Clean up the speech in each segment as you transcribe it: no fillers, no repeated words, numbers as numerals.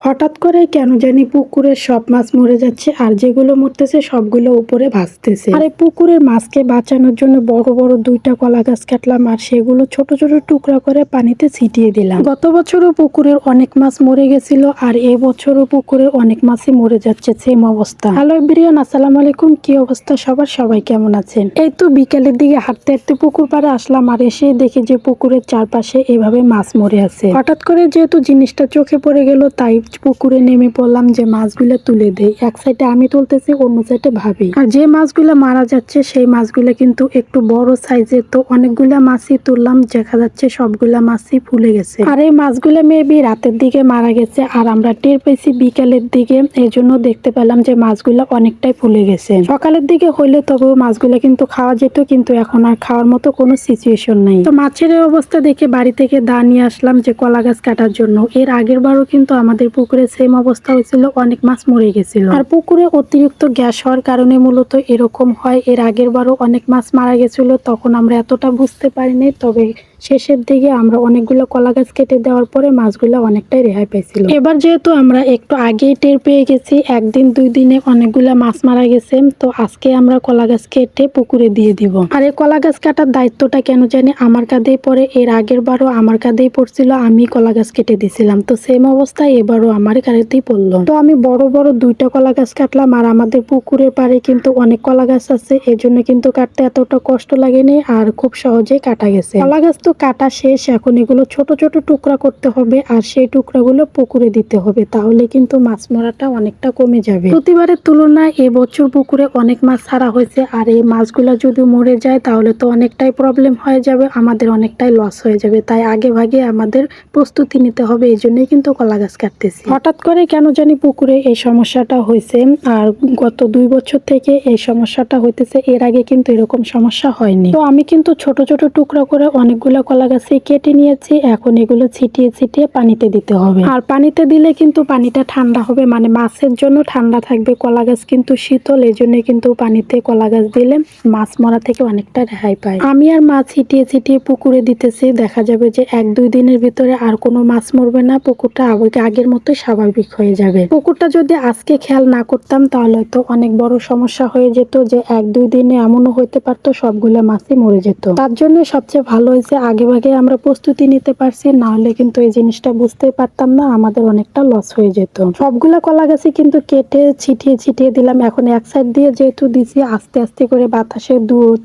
হঠাৎ করে কেন জানি পুকুরের সব মাছ মরে যাচ্ছে আর যেগুলো মরতেছে সবগুলো উপরে ভাসতেছে। আর এই পুকুরের মাছকে বাঁচানোর জন্য বড় বড় দুইটা কলা গাছ কাটলাম আর সেগুলো ছোট ছোট টুকরা করে পানিতে ছিটিয়ে দিলাম। গত বছরও পুকুরের অনেক মাছ মরে গেছিল আর এই বছরও পুকুরের অনেক মাছই মরে যাচ্ছে সেম অবস্থা। হ্যালো এভরিওয়ান, আসসালামু আলাইকুম। কি অবস্থা সবার, সবাই কেমন আছেন? এই তো বিকালের দিকে হাঁটতে হাঁটতে পুকুর পাড়ে আসলাম আর এসে দেখি যে পুকুরের চারপাশে এভাবে মাছ মরে আছে। হঠাৎ করে যেহেতু জিনিসটা চোখে পড়ে গেল তাই পুকুরে নেমে পড়লাম যে মাছগুলো তুলে দেই। এক সাইডে আমি তুলতেছি, অন্য সাইডে ভাবি। আর যে মাছগুলো মারা যাচ্ছে সেই মাছগুলো কিন্তু একটু বড় সাইজের, তো অনেকগুলা মাছই তুললাম, দেখা যাচ্ছে সবগুলা মাছই ফুলে গেছে। আর এই মাছগুলো মেবি রাতের দিকে মারা গেছে আর আমরা টের পেয়েছি বিকালের দিকে, এই জন্য দেখতে পেলাম যে মাছগুলো অনেকটাই ফুলে গেছে। সকালের দিকে হইলে তবুও মাছগুলো কিন্তু খাওয়া যেত, কিন্তু এখন আর খাওয়ার মতো কোনো সিচুয়েশন নেই। তো মাছের এই অবস্থা দেখে বাড়ি থেকে দা নিয়ে আসলাম যে কলা গাছ কাটার জন্য। এর আগের বারও কিন্তু আমাদের পুকুরে সেম অবস্থা হয়েছিল, অনেক মাছ মরে গেছিল। আর পুকুরে অতিরিক্ত গ্যাস হওয়ার কারণে মূলত এরকম হয়। এর আগের বারও অনেক মাছ মারা গেছিল, তখন আমরা এতটা বুঝতে পারিনি, তবে শেষের দিকে আমরা অনেকগুলো কলা গাছ কেটে দেওয়ার পরে মাছগুলো অনেকটাই রেহাই পাইছিল। এবার যেহেতু আমরা একটু আগেই টের পেয়ে গেছি, একদিন দুই দিনে অনেকগুলা মাছ মারা গেছে, তো আজকে আমরা কলা গাছ কেটে পুকুরে দিয়ে দিব। আর এই কলা গাছ কাটার দায়িত্বটা কেন জানি আমার কাঁধেই পড়ে। এর আগের বারও আমার কাঁধেই পড়ছিল, আমি কলা গাছ কেটে দিছিলাম, তো সেম অবস্থায় এবারও আমার কাঁধেই পড়লো। তো আমি বড় বড় দুইটা কলা গাছ কাটলাম আর আমাদের পুকুরের পাড়ে কিন্তু অনেক কলা গাছ আছে, এই জন্য কিন্তু কাটতে এতটা কষ্ট লাগেনি আর খুব সহজেই কাটা গেছে। কলা গাছ তো কাটা শেষ, এখন এগুলো ছোট ছোট টুকরা করতে হবে আর সেই টুকরাগুলো পুকুরে দিতে হবে, তাহলে কিন্তু মাছ মরাটা অনেকটা কমে যাবে। প্রতিবারের তুলনায় এবছর পুকুরে অনেক মাছ ছাড়া হয়েছে আর এই মাছগুলো যদি মরে যায় তাহলে তো অনেকটাই প্রবলেম হয়ে যাবে, আমাদের অনেকটাই লস হয়ে যাবে। তাই আগে ভাগে আমাদের প্রস্তুতি নিতে হবে, এই জন্যই কিন্তু কলা গাছ কাটতেছি। হঠাৎ করে কেন জানি পুকুরে এই সমস্যাটা হয়েছে আর গত 2 বছর থেকে এই সমস্যাটা হইতেছে। এর আগে কিন্তু এরকম সমস্যা হয়নি। তো আমি কিন্তু ছোট ছোট টুকরা করে অনেকগুলো কলা গাছে কেটে নিয়েছি, এখন এগুলো ছিটিয়ে ছিটিয়ে পানিতে দিতে হবে। আর পানিতে দিলে কিন্তু পানিটা ঠান্ডা হবে, মানে মাছের জন্য ঠান্ডা থাকবে। কলা গাছ কিন্তু শীতল, এই জন্য কিন্তু পানিতে কলা গাছ দিলে মাছ মরা থেকে অনেকটা রেহাই পায়। আমি আর মাছ ছিটিয়ে ছিটিয়ে পুকুরে দিতেছি, দেখা যাবে যে 1-2 দিনের ভিতরে আর কোনো মাছ মরবে না, পুকুরটা আগের মতো স্বাভাবিক হয়ে যাবে। পুকুরটা যদি আজকে খেয়াল না করতাম তাহলে তো অনেক বড় সমস্যা হয়ে যেত, যে 1-2 দিনে এমনও হইতে পারতো সবগুলো মাছই মরে যেত। তার জন্য সবচেয়ে ভালো হয়েছে আগে ভাগে আমরা প্রস্তুতি নিতে পারছি, না হলে কিন্তু এই জিনিসটা বুঝতেই পারতাম না, আমাদের অনেকটা লস হয়ে যেত। সবগুলা কলা গাছে কিন্তু কেটে ছিটিয়ে ছিটিয়ে দিলাম। এখন এক সাইড দিয়ে যেহেতু দিছি, আস্তে আস্তে করে বাতাসে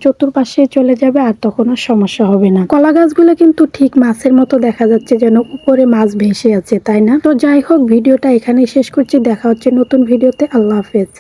চতুর্পাশে চলে যাবে আর তখন আর সমস্যা হবে না। কলা গাছগুলো কিন্তু ঠিক মাছের মতো দেখা যাচ্ছে, যেন উপরে মাছ ভেসে আছে, তাই না? তো যাই হোক, ভিডিওটা এখানেই শেষ করছি, দেখা হচ্ছে নতুন ভিডিওতে। আল্লাহ হাফেজ।